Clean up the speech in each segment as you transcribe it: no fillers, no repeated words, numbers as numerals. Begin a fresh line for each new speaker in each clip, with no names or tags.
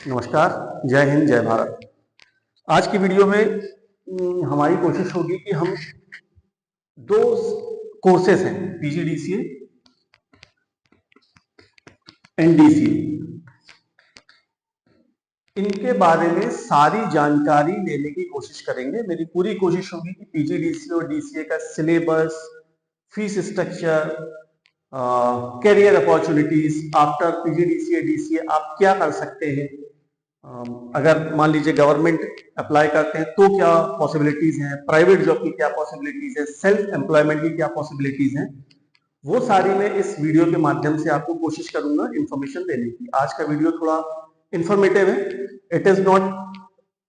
नमस्कार, जय हिंद, जय भारत। आज की वीडियो में हमारी कोशिश होगी कि हम दो कोर्सेज हैं, पीजीडीसीए एंड डीसीए, इनके बारे में सारी जानकारी लेने की कोशिश करेंगे। मेरी पूरी कोशिश होगी कि पीजीडीसीए और डीसीए का syllabus, fees structure, career opportunities, after PGDCA DCA आप क्या कर सकते हैं, अगर मान लीजिए गवर्नमेंट अप्लाई करते हैं तो क्या पॉसिबिलिटीज हैं, प्राइवेट जॉब की क्या पॉसिबिलिटीज है, सेल्फ एम्प्लॉयमेंट की क्या पॉसिबिलिटीज हैं, वो सारी मैं इस वीडियो के माध्यम से आपको कोशिश करूंगा इंफॉर्मेशन देने की। आज का वीडियो थोड़ा इंफॉर्मेटिव है। It is not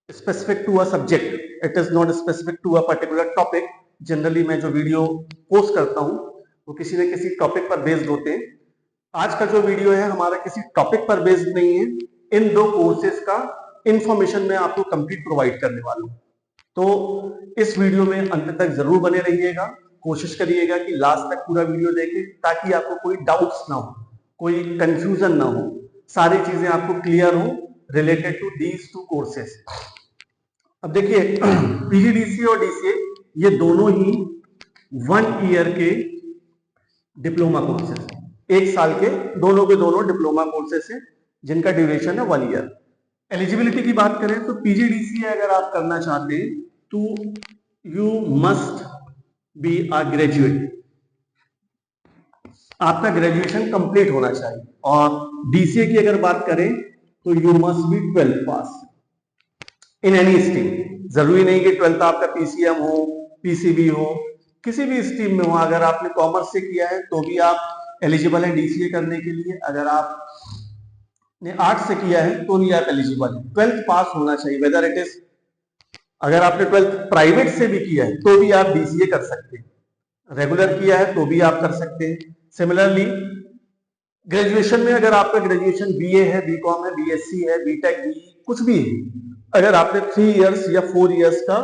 specific to a subject, it is not specific to a particular topic. Generally मैं जो वीडियो पोस्ट करता हूं वो किसी न किसी टॉपिक पर बेस्ड होते हैं। आज का जो वीडियो है हमारा किसी टॉपिक पर बेस्ड नहीं है। इन दो कोर्सेज का इंफॉर्मेशन मैं आपको कंप्लीट प्रोवाइड करने वाला हूं, तो इस वीडियो में अंत तक जरूर बने रहिएगा। कोशिश करिएगा कि लास्ट तक पूरा वीडियो देखें ताकि आपको कोई डाउट्स ना हो, कोई कंफ्यूजन ना हो, सारी चीजें आपको क्लियर हो related to these two courses. अब देखिए, पीजीडीसीए और डीसीए ये दोनों ही 1 ईयर के डिप्लोमा कोर्सेज हैं, 1 साल के दोनों के दोनों डिप्लोमा कोर्सेज हैं जिनका ड्यूरेशन है 1 ईयर। एलिजिबिलिटी की बात करें तो पीजीडीसीए अगर आप करना चाहते हैं तो you must be a graduate, आपका ग्रेजुएशन कंप्लीट होना चाहिए। और डीसीए की अगर बात करें तो you must be 12th pass in any stream. जरूरी नहीं कि 12th आपका पीसीएम हो, पीसीबी हो, किसी भी स्ट्रीम में हो। अगर आपने कॉमर्स से किया है तो भी आप एलिजिबल है डीसीए करने के लिए। अगर आपने आर्ट्स से किया है तो भी आप एलिजिबल है। 12th पास होना चाहिए, वेदर इट इज, अगर आपने 12th प्राइवेट से भी किया है तो भी आप डीसीए कर सकते हैं, रेगुलर किया है तो भी आप कर सकते हैं। सिमिलरली ग्रेजुएशन में अगर आपका ग्रेजुएशन बीए है, बीकॉम है, बीएससी है, बीटेक, बीई कुछ भी है, अगर आपने 3 इयर्स या 4 इयर्स का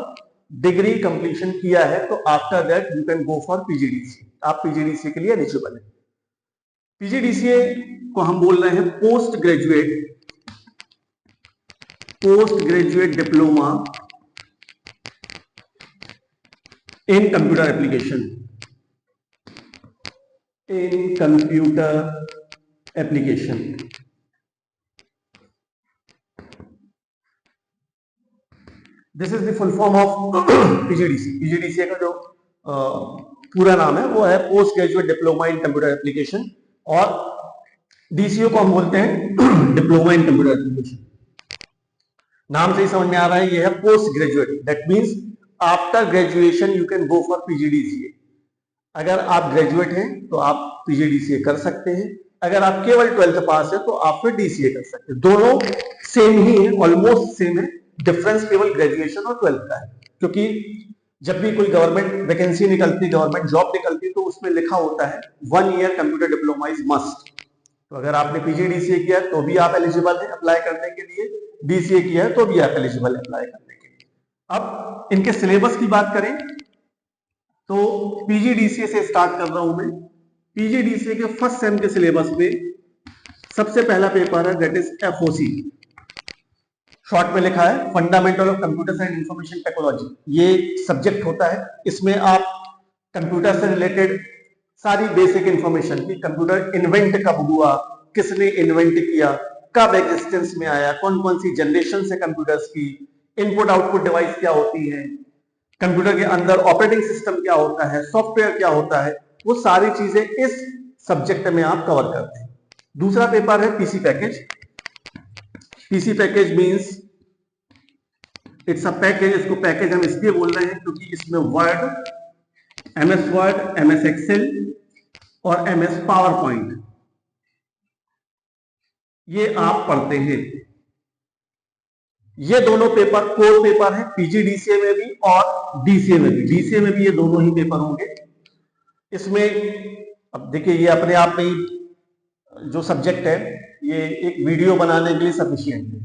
डिग्री कंप्लीशन किया है तो after that you can go for PGDCA, आप पीजीडीसीए के लिए एलिजिबल है। पीजीडीसीए को हम बोल रहे हैं post graduate diploma in computer application, in computer application. This is the full form of PGDC. PGDC का जो पूरा नाम है वो है post graduate diploma in computer application, और डीसीओ को हम बोलते हैं डिप्लोमा इन कंप्यूटर एप्लीकेशन। नाम से ही समझ में आ रहा है ये है post graduate, that means after graduation you can go for PGDCA. अगर आप ग्रेजुएट हैं तो आप पीजीडीसीए कर सकते हैं, अगर आप केवल 12th पास है तो आप फिर डीसीए कर सकते हैं। दोनों सेम ही है, ऑलमोस्ट सेम है, डिफरेंस केवल ग्रेजुएशन और 12th का है। क्योंकि जब भी कोई गवर्नमेंट वैकेंसी निकलती, गवर्नमेंट जॉब निकलती, तो उसमें लिखा होता है 1 year computer diploma is must. तो अगर आपने पीजीडीसीए किया है तो भी आप एलिजिबल हैं अप्लाई करने के लिए, डीसीए किया है तो भी आप एलिजिबल है अप्लाई करने के लिए। अब इनके सिलेबस की बात करें तो पीजीडीसीए से स्टार्ट कर रहा हूं मैं। पीजीडीसीए के फर्स्ट सेम के सिलेबस में सबसे पहला पेपर है दैट इज एफओसी, शॉर्ट में लिखा है fundamental of computer and information technology. ये सब्जेक्ट होता है, इसमें आप कंप्यूटर से रिलेटेड सारी बेसिक इंफॉर्मेशन की, कंप्यूटर इन्वेंट कब हुआ, किसने इन्वेंट किया, कब एग्जिस्टेंस में आया, कौन कौन सी जनरेशन से कंप्यूटर्स की, इनपुट आउटपुट डिवाइस क्या होती है, कंप्यूटर के अंदर ऑपरेटिंग सिस्टम क्या होता है, सॉफ्टवेयर क्या होता है, वो सारी चीजें इस सब्जेक्ट में आप कवर करते हैं। दूसरा पेपर है PC package. PC package means it's a package. इसको पैकेज हम इसलिए बोल रहे हैं क्योंकि इसमें वर्ड, एमएस एक्सेल और एमएस पावर पॉइंट ये आप पढ़ते हैं। ये दोनों पेपर कोर पेपर है पीजीडीसीए में भी और डीसीए में भी। डीसीए में भी ये दोनों ही पेपर होंगे। इसमें अब देखिए, ये अपने आप में ही जो सब्जेक्ट है ये एक वीडियो बनाने के लिए सफिशिएंट है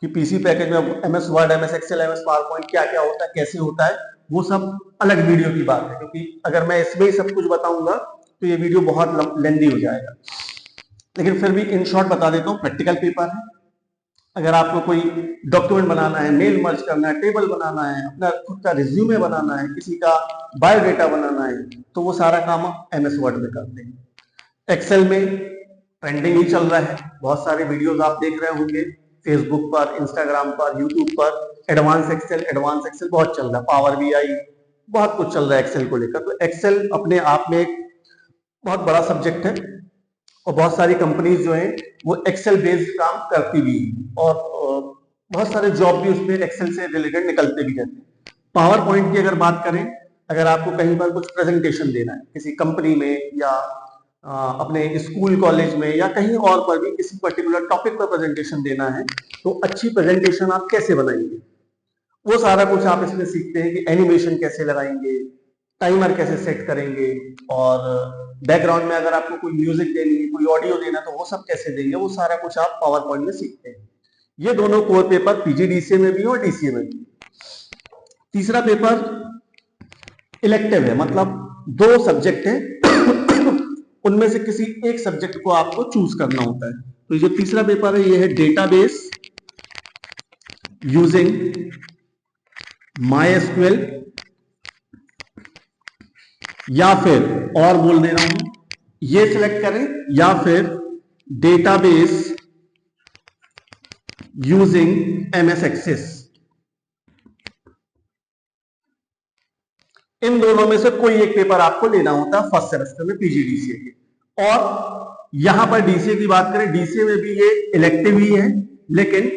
कि पीसी पैकेज में MS Word, MS Excel, MS power point क्या क्या होता है, कैसे होता है, वो सब अलग वीडियो की बात है। क्योंकि अगर मैं इसमें ही सब कुछ बताऊंगा तो ये वीडियो बहुत लेंदी हो जाएगा। लेकिन फिर भी इन शॉर्ट बता देता हूं, प्रैक्टिकल पेपर है, अगर आपको कोई डॉक्यूमेंट बनाना है, मेल मर्ज करना है, टेबल बनाना है, अपना खुद का रिज्यूमे बनाना है, किसी का बायोडेटा बनाना है, तो वो सारा काम आप एमएस वर्ड में करते हैं। एक्सेल में ट्रेंडिंग ही चल रहा है, बहुत सारे वीडियोस आप देख रहे होंगे फेसबुक पर, इंस्टाग्राम पर, यूट्यूब पर। एडवांस एक्सेल बहुत चल रहा है, पावर बीआई बहुत कुछ चल रहा है एक्सेल को लेकर। तो एक्सेल अपने आप में एक बहुत बड़ा सब्जेक्ट है और बहुत सारी कंपनीज जो है वो एक्सेल बेस्ड काम करती भी है और बहुत सारे जॉब भी उसमें एक्सेल से रिलेटेड निकलते भी रहते हैं। पावर पॉइंट की अगर बात करें, अगर आपको कहीं पर कुछ प्रेजेंटेशन देना है किसी कंपनी में या अपने स्कूल कॉलेज में या कहीं और पर भी किसी पर्टिकुलर टॉपिक पर प्रेजेंटेशन देना है, तो अच्छी प्रेजेंटेशन आप कैसे बनाएंगे, वो सारा कुछ आप इसमें सीखते हैं कि एनिमेशन कैसे लगाएंगे, टाइमर कैसे सेट करेंगे, और बैकग्राउंड में अगर आपको कोई म्यूजिक देनी है, कोई ऑडियो देना है, तो वो सब कैसे देंगे, वो सारा कुछ आप पावर पॉइंट में सीखते हैं। ये दोनों कोर पेपर पीजीडीसीए में भी और डीसीए में भी। तीसरा पेपर इलेक्टिव है, मतलब दो सब्जेक्ट है उनमें से किसी एक सब्जेक्ट को आपको चूज करना होता है। तो जो तीसरा पेपर है ये है डेटाबेस यूजिंग MySQL, या फिर और बोल दे रहा हूं, ये सिलेक्ट करें, या फिर डेटाबेस यूजिंग MS एक्सेस। इन दोनों में से कोई एक पेपर आपको लेना होता है फर्स्ट सेमेस्टर में पीजीडीसीए के। और यहां पर डीसीए की बात करें, डीसीए में भी ये इलेक्टिव ही है, लेकिन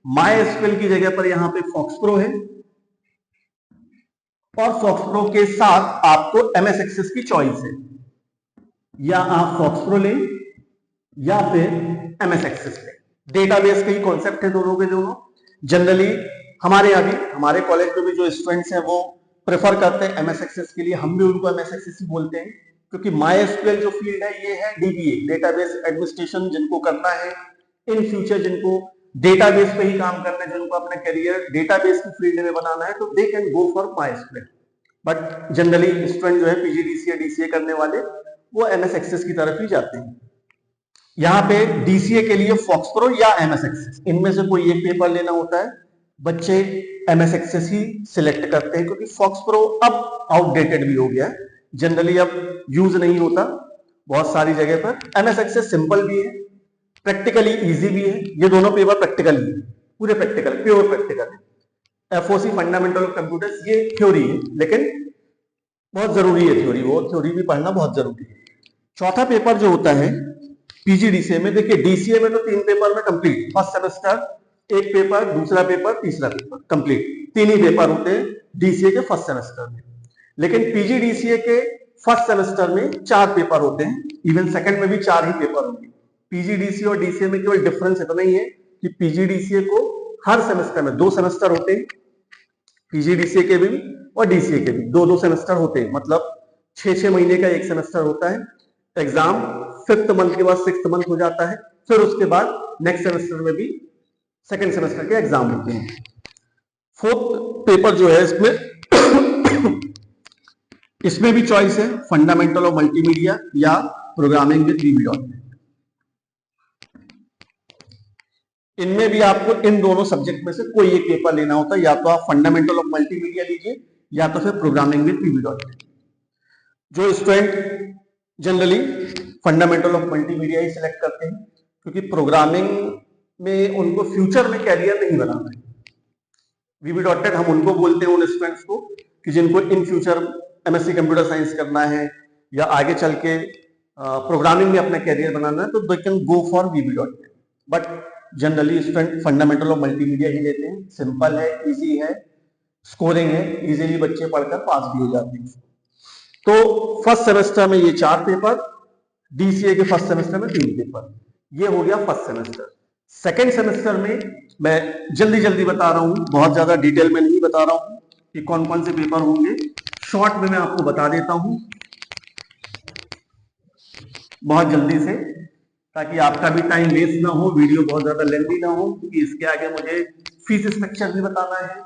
MySQL की जगह पर यहां पे फॉक्सप्रो है, और फॉक्सप्रो के साथ आपको MS एक्सेस की चॉइस है, या आप फॉक्सप्रो लें या फिर MS एक्सेस लें। डेटाबेस के ही कॉन्सेप्ट है दोनों के दोनों। जनरली हमारे यहाँ भी, हमारे कॉलेज में भी जो स्टूडेंट्स हैं वो प्रेफर करते हैं MS एक्सेस के लिए, हम भी उनको MS एक्सेस ही बोलते हैं, क्योंकि MySQL जो फील्ड है ये है DBA, डेटाबेस एडमिनिस्ट्रेशन, जिनको करना है इन फ्यूचर, जिनको डेटाबेस पे ही काम करना है, जिनको अपना करियर डेटाबेस की फील्ड में बनाना है, तो they can go for MySQL। But generally student जो है पीजीडीसीए डीसीए करने वाले वो MS एक्सेस की तरफ ही जाते हैं। यहाँ पे डीसीए के लिए फॉक्सप्रो या MS एक्सेस, इनमें से कोई एक पेपर लेना होता है। बच्चे MS एक्सेस ही सिलेक्ट करते हैं, क्योंकि फॉक्सप्रो अब आउटडेटेड भी हो गया है, जनरली अब यूज नहीं होता बहुत सारी जगह पर। MS एक्सेस सिंपल भी है, प्रैक्टिकली इजी भी है। ये दोनों पेपर प्रैक्टिकल ही है, पूरे प्रैक्टिकल, प्योर प्रैक्टिकल है। FOC फंडामेंटल ऑफ कंप्यूटर्स ये थ्योरी है, लेकिन बहुत जरूरी है थ्योरी, वो थ्योरी भी पढ़ना बहुत जरूरी है। चौथा पेपर जो होता है पीजीडीसीए में, देखिए डीसीए में तो 3 पेपर में कंप्लीट, फर्स्ट सेमेस्टर एक पेपर, दूसरा पेपर, तीसरा पेपर, कंप्लीट 3 ही पेपर होते हैं डीसीए के फर्स्ट सेमेस्टर में। लेकिन पीजीडीसीए के फर्स्ट सेमेस्टर में 4 पेपर होते हैं, इवन सेकंड में भी 4 ही पेपर होंगे। पीजीडीसीए और डीसीए में केवल डिफरेंस इतना ही है कि पीजीडीसीए को हर सेमेस्टर में 2 सेमेस्टर होते हैं, पीजीडीसीए के भी और डीसीए के भी 2-2 सेमेस्टर होते हैं, मतलब 6-6 महीने का एक सेमेस्टर होता है। एग्जाम 5th मंथ के बाद 6th मंथ हो जाता है, फिर उसके बाद नेक्स्ट सेमेस्टर में भी सेकंड सेमेस्टर के एग्जाम होते हैं। 4th पेपर जो है इसमें भी चॉइस है, फंडामेंटल ऑफ मल्टीमीडिया या प्रोग्रामिंग विद VB.NET। इनमें भी आपको इन दोनों सब्जेक्ट में से कोई एक पेपर लेना होता है, या तो आप फंडामेंटल ऑफ मल्टीमीडिया लीजिए या तो फिर प्रोग्रामिंग विद VB.NET। जो student generally fundamental of multimedia he select करते हैं, क्योंकि प्रोग्रामिंग में उनको फ्यूचर में कैरियर नहीं बनाना है। VB.NET हम उनको बोलते हैं उन स्टूडेंट्स को कि जिनको in future MSc computer science करना है या आगे चल के प्रोग्रामिंग में अपना कैरियर बनाना है, तो they can go for VB.NET। But generally student fundamental of multimedia ही लेते हैं, सिंपल है, इजी है, स्कोरिंग है, इजीली बच्चे पढ़कर पास भी हो जाते हैं। तो फर्स्ट सेमेस्टर में ये 4 पेपर, डीसीए के फर्स्ट सेमेस्टर में 3 पेपर, ये हो गया फर्स्ट सेमेस्टर। सेकेंड सेमेस्टर में मैं जल्दी जल्दी बता रहा हूं, बहुत ज्यादा डिटेल में नहीं बता रहा हूं कि कौन कौन से पेपर होंगे, शॉर्ट में मैं आपको बता देता हूं बहुत जल्दी से, ताकि आपका भी टाइम वेस्ट ना हो, वीडियो बहुत ज्यादा लेंथी ना हो, क्योंकि इसके आगे मुझे फीस स्ट्रक्चर भी बताना है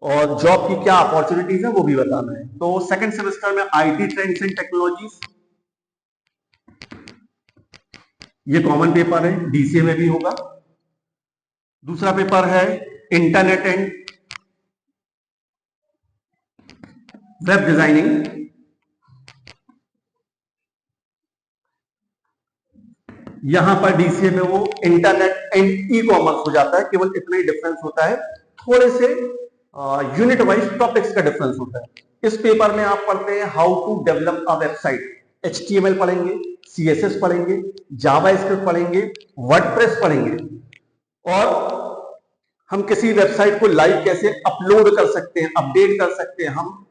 और जॉब की क्या अपॉर्चुनिटीज है वो भी बताना है। तो सेकंड सेमेस्टर में IT ट्रेंड्स एंड टेक्नोलॉजीज, ये कॉमन पेपर है, डीसीए में भी होगा। दूसरा पेपर है इंटरनेट एंड वेब डिजाइनिंग। यहां पर डीसीए में वो इंटरनेट एंड ई कॉमर्स हो जाता है, केवल इतना ही डिफरेंस होता है, थोड़े से यूनिट वाइज टॉपिक्स का डिफरेंस होता है। इस पेपर में आप पढ़ते हैं how to develop a website, HTML पढ़ेंगे, CSS पढ़ेंगे, जावास्क्रिप्ट पढ़ेंगे, वर्डप्रेस पढ़ेंगे, और हम किसी वेबसाइट को लाइव कैसे अपलोड कर सकते हैं, अपडेट कर सकते हैं, हम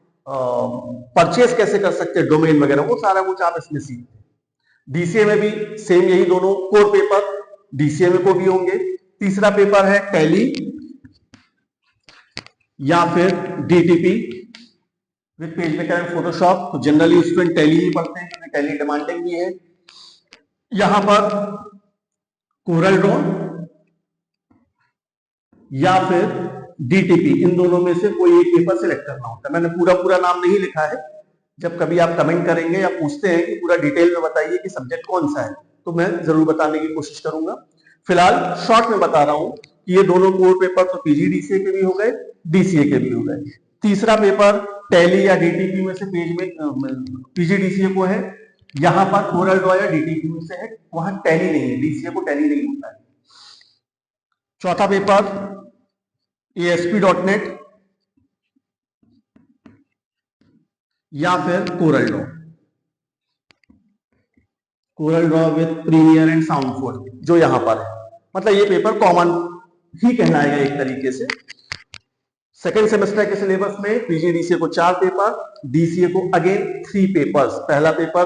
परचेज कैसे कर सकते हैं, डोमेन वगैरह, वो सारा कुछ आप इसमें सीखते हैं। डीसीए में भी सेम यही दोनों कोर पेपर डीसीए में को भी होंगे। तीसरा पेपर है टैली या फिर DTP with page maker and Photoshop. तो जनरली स्टूडेंट टैली ही पढ़ते हैं क्योंकि टैली डिमांडिंग भी है। यहां पर कोरल ड्रॉ या फिर डीटीपी, इन दोनों में से कोई एक पेपर सिलेक्ट करना होता है। मैंने पूरा नाम नहीं लिखा है, जब कभी आप कमेंट करेंगे या पूछते हैं कि पूरा डिटेल में बताइए कि सब्जेक्ट कौन सा है, तो मैं जरूर बताने की कोशिश करूंगा। फिलहाल शॉर्ट में बता रहा हूं कि ये दोनों कोर पेपर तो पीजीडीसीए के भी हो गए, डीसीए के भी हो गए। तीसरा पेपर टैली या डीटीपी में से पेज में पीजीडीसीए को है, यहां पर कोरल ड्रॉ या डीटीपी में से है, वहां टैली नहीं है, डीसीए को टैली नहीं होता है। चौथा पेपर ASP.NET या फिर Corel draw with premiere and Sound Forge, जो यहां पर है। मतलब ये पेपर कॉमन ही कहलाएगा एक तरीके से। सेकेंड सेमेस्टर के सिलेबस में पीजीडीसीए को 4 पेपर, डीसीए को अगेन 3 पेपर्स। पहला paper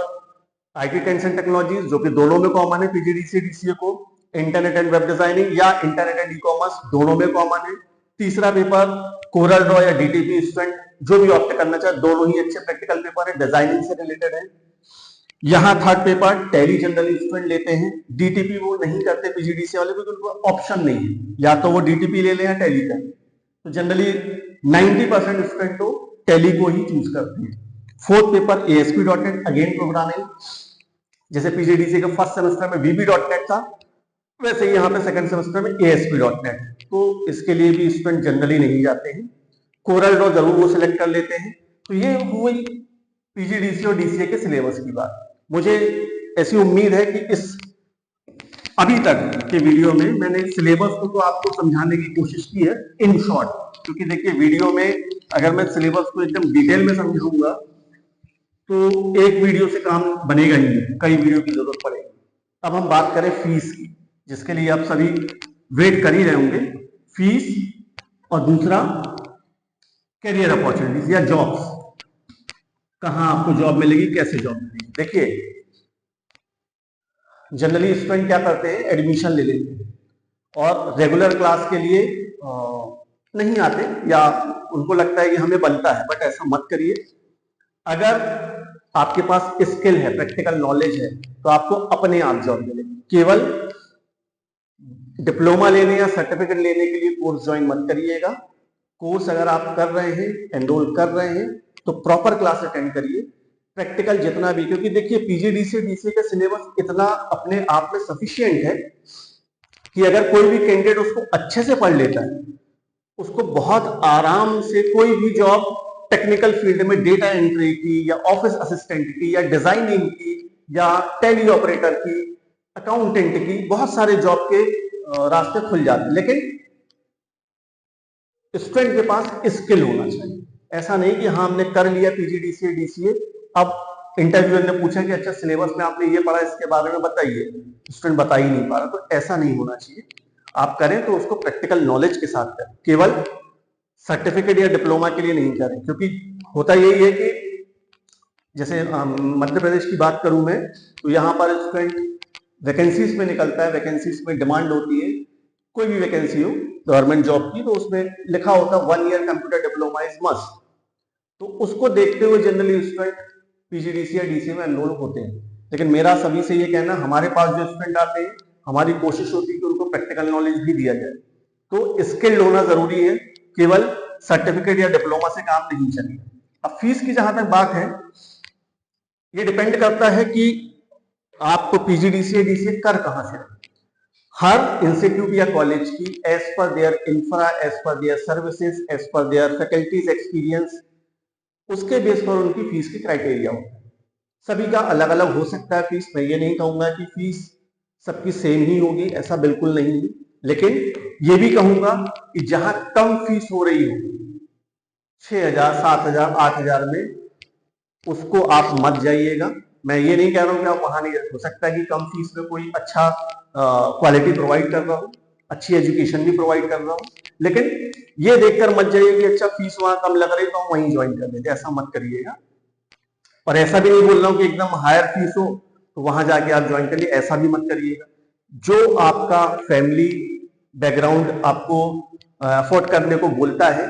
IT trends and technologies, जो कि दोनों में कॉमन है, पीजीडीसीए डीसीए को। इंटरनेट एंड वेब डिजाइनिंग या इंटरनेट एंड ई कॉमर्स, दोनों में कॉमन है। तीसरा पेपर कोरल ड्रॉ या डीटीपी, स्टूडेंट जो भी ऑप्ट करना चाहे, दोनों ही अच्छे प्रैक्टिकल पेपर है, डिजाइनिंग से रिलेटेड है। यहां third paper tally generally student लेते हैं, डीटीपी वो नहीं करते पीजीडीसी वाले, क्योंकि उनको ऑप्शन नहीं है, या तो वो डीटीपी ले लें या टैली करें। तो जनरली 90% स्टूडेंट तो टैली को ही चूज करते हैं। Fourth paper ASP.NET, again programming, जैसे पीजीडीसी के फर्स्ट सेमेस्टर में VB.NET था, वैसे ही यहाँ पे सेकंड सेमेस्टर में ASP.NET, तो इसके लिए भी स्टूडेंट जनरली नहीं जाते हैं। कोरल ड्रॉ जरूर वो सिलेक्ट कर लेते हैं। तो ये हुई पीजीडीसी और डीसीए के सिलेबस की बात। मुझे ऐसी उम्मीद है कि इस अभी तक के वीडियो में मैंने सिलेबस को तो आपको समझाने की कोशिश की है इन शॉर्ट, क्योंकि देखिए वीडियो में अगर मैं सिलेबस को एकदम डिटेल में समझाऊंगा तो एक वीडियो से काम बनेगा ही नहीं, कई वीडियो की जरूरत पड़ेगी। अब हम बात करें फीस की, जिसके लिए आप सभी वेट कर ही रहे होंगे, फीस और दूसरा कैरियर अपॉर्चुनिटीज या जॉब्स, कहां आपको जॉब मिलेगी, कैसे जॉब मिलेगी। देखिए जनरली स्टूडेंट क्या करते हैं, एडमिशन ले लेते हैं और रेगुलर क्लास के लिए नहीं आते, या उनको लगता है कि हमें बनता है, बट ऐसा मत करिए। अगर आपके पास स्किल है, प्रैक्टिकल नॉलेज है, तो आपको अपने आप जॉब मिलेगी। केवल डिप्लोमा लेने या सर्टिफिकेट लेने के लिए कोर्स ज्वाइन मत करिएगा। कोर्स अगर आप कर रहे हैं, एनरोल कर रहे हैं, तो प्रॉपर क्लास अटेंड करिए, प्रैक्टिकल जितना भी, क्योंकि देखिए पीजीडीसी डीसीए का सिलेबस इतना अपने आप में सफिशिएंट है कि अगर कोई भी कैंडिडेट उसको अच्छे से पढ़ लेता है, उसको बहुत आराम से कोई भी जॉब टेक्निकल फील्ड में, डेटा एंट्री की या ऑफिस असिस्टेंट की या डिजाइनिंग की या टेली ऑपरेटर की, अकाउंटेंट की, बहुत सारे जॉब के रास्ते खुल जाते हैं। लेकिन स्टूडेंट के पास स्किल होना चाहिए। ऐसा नहीं कि हाँ हमने कर लिया पीजीडीसीए डीसीए, अब इंटरव्यूअर ने पूछा कि अच्छा सिलेबस में आपने ये पढ़ा, इसके बारे में बताइए, स्टूडेंट बता ही नहीं पा रहा। तो ऐसा नहीं होना चाहिए। आप करें तो उसको प्रैक्टिकल नॉलेज के साथ करें, केवल सर्टिफिकेट या डिप्लोमा के लिए नहीं करें। क्योंकि होता यही है कि जैसे मध्य प्रदेश की बात करूं मैं, तो यहाँ पर स्टूडेंट वैकेंसीज में निकलता है, वैकेंसीज में डिमांड होती है, कोई भी वैकेंसी हो गवर्नमेंट जॉब की, तो उसमें लिखा होता है 1 year computer diploma is must. तो उसको देखते हुए जनरली स्टूडेंट पीजीडीसी या डीसी में एनरोल होते हैं। लेकिन मेरा सभी से ये कहना, हमारे पास जो स्टूडेंट आते हैं, हमारी कोशिश होती है कि उनको प्रैक्टिकल नॉलेज भी दिया जाए। तो स्किल्ड होना जरूरी है, केवल सर्टिफिकेट या डिप्लोमा से काम नहीं चलेगा। अब फीस की जहां तक बात है, ये डिपेंड करता है कि आपको पीजीडीसी या डीसीए कर कहां से। हर इंस्टीट्यूट या कॉलेज की as per their infra, as per their services, as per their faculties experience, उसके बेस पर उनकी फीस की क्राइटेरिया होता है। सभी का अलग अलग हो सकता है फीस। मैं ये नहीं कहूंगा कि फीस सबकी सेम ही होगी, ऐसा बिल्कुल नहीं है, लेकिन ये भी कहूंगा कि जहां कम फीस हो रही हो 6,000, 7,000, 8,000 में, उसको आप मत जाइएगा। मैं ये नहीं कह रहा हूं कि आप वहां नहीं जाए, हो सकता है कि कम फीस में कोई अच्छा क्वालिटी प्रोवाइड कर रहा हो, अच्छी एजुकेशन भी प्रोवाइड कर रहा हो, लेकिन ये देखकर मत जाइए कि अच्छा फीस वहां कम लग रही तो हम वहीं ज्वाइन कर लेते, ऐसा मत करिएगा। और ऐसा भी नहीं बोल रहा हूं कि एकदम हायर फीस हो तो वहां जाके आप ज्वाइन करिए, ऐसा भी मत करिएगा। जो आपका फैमिली बैकग्राउंड आपको अफोर्ड करने को बोलता है,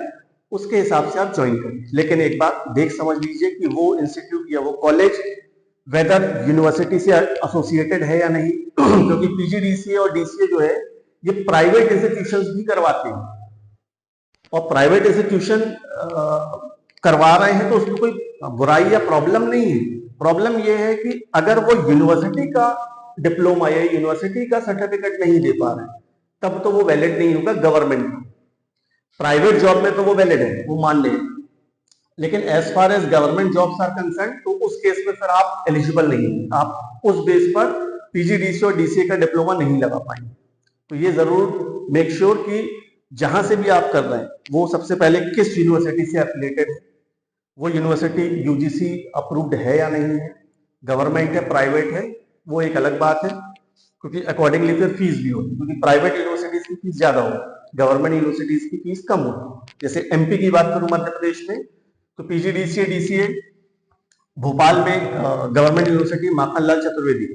उसके हिसाब से आप ज्वाइन करिए। लेकिन एक बात देख समझ लीजिए कि वो इंस्टीट्यूट या वो कॉलेज वेदर यूनिवर्सिटी से एसोसिएटेड है या नहीं क्योंकि पीजीडीसीए और डीसीए जो है ये प्राइवेट इंस्टीट्यूशंस भी करवाते हैं, और प्राइवेट इंस्टीट्यूशन करवा रहे हैं तो उसमें कोई बुराई या प्रॉब्लम नहीं है। प्रॉब्लम यह है कि अगर वो यूनिवर्सिटी का डिप्लोमा या यूनिवर्सिटी का सर्टिफिकेट नहीं दे पा रहे तब तो वो वैलिड नहीं होगा गवर्नमेंट का। प्राइवेट जॉब में तो वो वैलिड है, वो मान्य है, लेकिन as far as government jobs are concern तो उस केस में फिर आप एलिजिबल नहीं होंगे, आप उस बेस पर पीजीडीसी और डीसीए का डिप्लोमा नहीं लगा पाएंगे। तो ये जरूर मेक श्योर कि जहां से भी आप कर रहे हैं वो सबसे पहले किस यूनिवर्सिटी से एफिलिएटेड है, वो यूनिवर्सिटी यूजीसी अप्रूव्ड है या नहीं है, गवर्नमेंट है, प्राइवेट है, वो एक अलग बात है, क्योंकि अकॉर्डिंगली फिर फीस भी होती है, क्योंकि प्राइवेट यूनिवर्सिटीज की फीस ज्यादा होगी, गवर्नमेंट यूनिवर्सिटीज की फीस कम होती है। जैसे एमपी की बात करूं, मध्य प्रदेश में, तो पीजीडीसीए डीसीए भोपाल में गवर्नमेंट यूनिवर्सिटी माखनलाल चतुर्वेदी,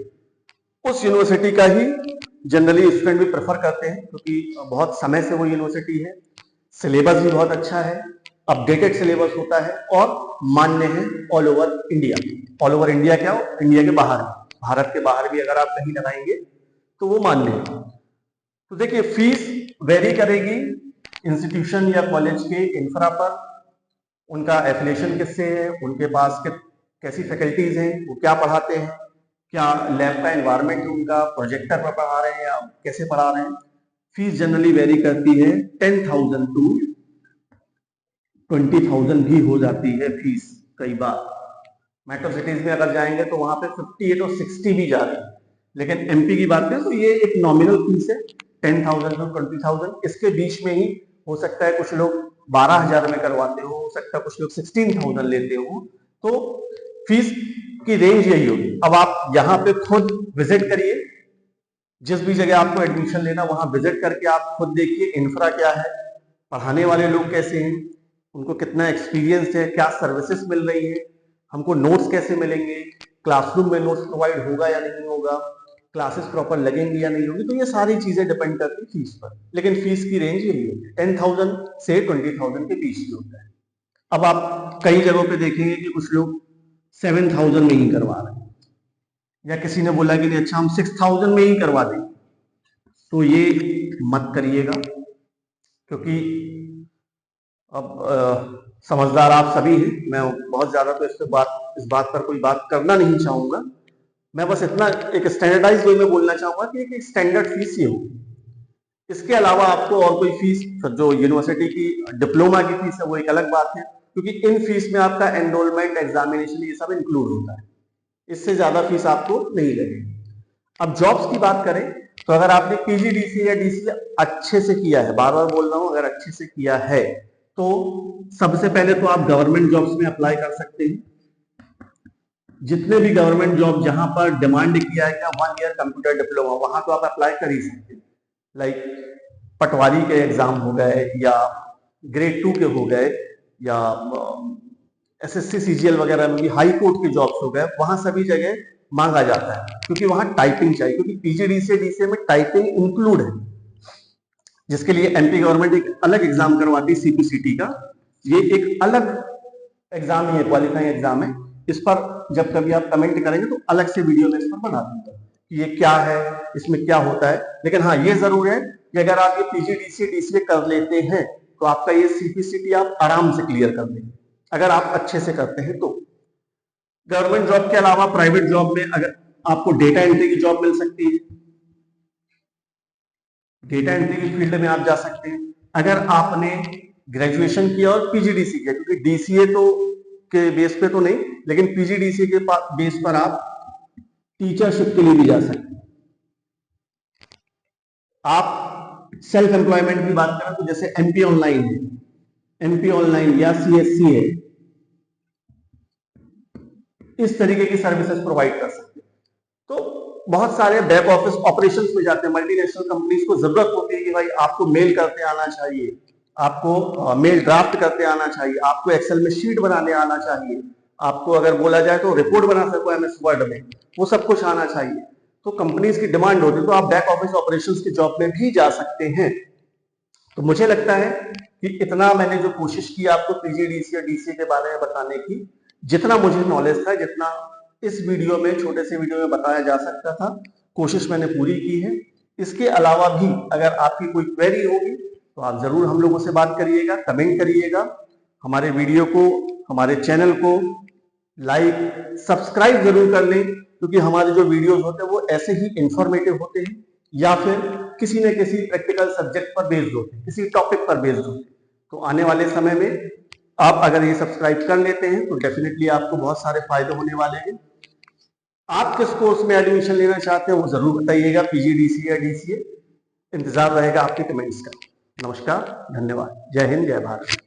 उस यूनिवर्सिटी का ही जनरली स्टूडेंट भी प्रेफर करते हैं, क्योंकि बहुत समय से वो यूनिवर्सिटी है, सिलेबस भी बहुत अच्छा है, अपडेटेड सिलेबस होता है और मान्य है all over India. All over India क्या हो, इंडिया के बाहर, भारत के बाहर भी अगर आप कहीं लगाएंगे तो वो मान्य है। तो देखिए फीस वेरी करेगी इंस्टीट्यूशन या कॉलेज के इंफ्रा पर, उनका एफिलिएशन किससे है, उनके पास कैसी फैकल्टीज हैं, वो क्या पढ़ाते हैं, क्या लैब का एनवायरनमेंट है उनका, प्रोजेक्टर पर पढ़ा रहे हैं या कैसे पढ़ा रहे हैं। फीस जनरली वेरी करती है 10,000 टू 20,000 भी हो जाती है फीस। कई बार मेट्रो सिटीज में अगर जाएंगे तो वहां पे 58 और 60 भी जा रही है, लेकिन एमपी की बात करें तो ये एक नॉमिनल फीस है 10,000 टू 20,000, इसके बीच में ही हो सकता है कुछ लोग 12,000 में करवाते हो सकता है कुछ लोग 16,000 लेते हो, तो फीस की रेंज यही होगी। अब आप यहाँ पे खुद विजिट करिए, जिस भी जगह आपको एडमिशन लेना वहां विजिट करके आप खुद देखिए इंफ्रा क्या है, पढ़ाने वाले लोग कैसे हैं, उनको कितना एक्सपीरियंस है, क्या सर्विसेज मिल रही है, हमको नोट्स कैसे मिलेंगे, क्लासरूम में नोट्स प्रोवाइड होगा या नहीं होगा, क्लासेस प्रॉपर लगेंगी या नहीं होगी। तो ये सारी चीजें डिपेंड करती है फीस पर, लेकिन फीस की रेंज यही है 10,000 से 20,000 के बीच में होता है। अब आप कई जगहों पे देखेंगे कि कुछ लोग 7,000 में ही करवा रहे हैं, या किसी ने बोला कि नहीं अच्छा हम 6,000 में ही करवा दें, तो ये मत करिएगा, क्योंकि अब समझदार आप सभी हैं, मैं बहुत ज्यादा तो इस बात पर कोई बात करना नहीं चाहूंगा। मैं बस इतना एक स्टैंडर्डाइज वे में बोलना चाहूंगा कि एक स्टैंडर्ड फीस ही हो, इसके अलावा आपको और कोई फीस, जो यूनिवर्सिटी की डिप्लोमा की फीस है वो एक अलग बात है, क्योंकि इन फीस में आपका एनरोलमेंट, एग्जामिनेशन, ये सब इंक्लूड होता है, इससे ज्यादा फीस आपको नहीं लगेगी। अब जॉब्स की बात करें तो अगर आपने पीजीडीसी या डीसी अच्छे से किया है, बार बार बोल रहा हूं, अगर अच्छे से किया है तो सबसे पहले तो आप गवर्नमेंट जॉब्स में अप्लाई कर सकते हैं। जितने भी गवर्नमेंट जॉब जहां पर डिमांड किया है 1 ईयर कंप्यूटर डिप्लोमा, वहां तो आप अप्लाई कर ही सकते हैं। लाइक पटवारी के एग्जाम हो गए, या ग्रेड 2 के हो गए, या एसएससी सीजीएल वगैरह में भी हाई कोर्ट के जॉब्स हो गए, वहां सभी जगह मांगा जाता है, क्योंकि वहां टाइपिंग चाहिए, क्योंकि पीजीडीसी डीसीए में टाइपिंग इंक्लूड है, जिसके लिए एमपी गवर्नमेंट एक अलग एग्जाम करवाती है सीपीसीटी का। ये एक अलग एग्जाम ही है, क्वालिफाइंग एग्जाम है। इस पर जब कभी आप कमेंट करेंगे तो अलग से वीडियो में इस पर बना दूंगा कि ये क्या है, इसमें क्या होता है। लेकिन हाँ ये जरूर है कि अगर आप ये पीजीडीसी डीसीए कर लेते हैं तो आपका ये सीपीसीटी आप आराम से क्लियर कर देंगे, अगर आप अच्छे से करते हैं तो। गवर्नमेंट जॉब के अलावा प्राइवेट जॉब में अगर आपको डेटा एंट्री की जॉब मिल सकती है, डेटा एंट्री की फील्ड में आप जा सकते हैं। अगर आपने ग्रेजुएशन किया और पीजीडीसी किया, क्योंकि डीसीए तो के बेस पे तो नहीं, लेकिन पीजीडीसी के बेस पर आप टीचरशिप के लिए भी जा सकते हैं। आप सेल्फ एम्प्लॉयमेंट की बात करें तो जैसे एमपी ऑनलाइन है, एमपी ऑनलाइन या सीएससी है, इस तरीके की सर्विसेज प्रोवाइड कर सकते हैं। तो बहुत सारे बैक ऑफिस ऑपरेशंस में जाते हैं। मल्टीनेशनल कंपनीज को जरूरत होती है कि भाई आपको मेल करते आना चाहिए, आपको मेल ड्राफ्ट करते आना चाहिए, आपको एक्सेल में शीट बनाने आना चाहिए, आपको अगर बोला जाए तो रिपोर्ट बना सको एमएस वर्ड में, वो सब कुछ आना चाहिए। तो कंपनीज की डिमांड होती है, तो आप बैक ऑफिस ऑपरेशंस की जॉब में भी जा सकते हैं। तो मुझे लगता है कि इतना मैंने जो कोशिश की आपको पीजीडीसी और डीसीए के बारे में बताने की, जितना मुझे नॉलेज था, जितना इस वीडियो में, छोटे से वीडियो में बताया जा सकता था, कोशिश मैंने पूरी की है। इसके अलावा भी अगर आपकी कोई क्वेरी होगी तो आप जरूर हम लोगों से बात करिएगा, कमेंट करिएगा। हमारे वीडियो को, हमारे चैनल को लाइक सब्सक्राइब जरूर कर लें, क्योंकि हमारे जो वीडियोस होते हैं वो ऐसे ही इंफॉर्मेटिव होते हैं या फिर किसी न किसी प्रैक्टिकल सब्जेक्ट पर बेस्ड होते हैं, किसी टॉपिक पर बेस्ड होते हैं। तो आने वाले समय में आप अगर ये सब्सक्राइब कर लेते हैं तो डेफिनेटली आपको बहुत सारे फायदे होने वाले हैं। आप किस कोर्स में एडमिशन लेना चाहते हैं वो जरूर बताइएगा, पीजीडीसी या डीसीए। इंतजार रहेगा आपके कमेंट्स का। नमस्कार, धन्यवाद, जय हिंद, जय भारत।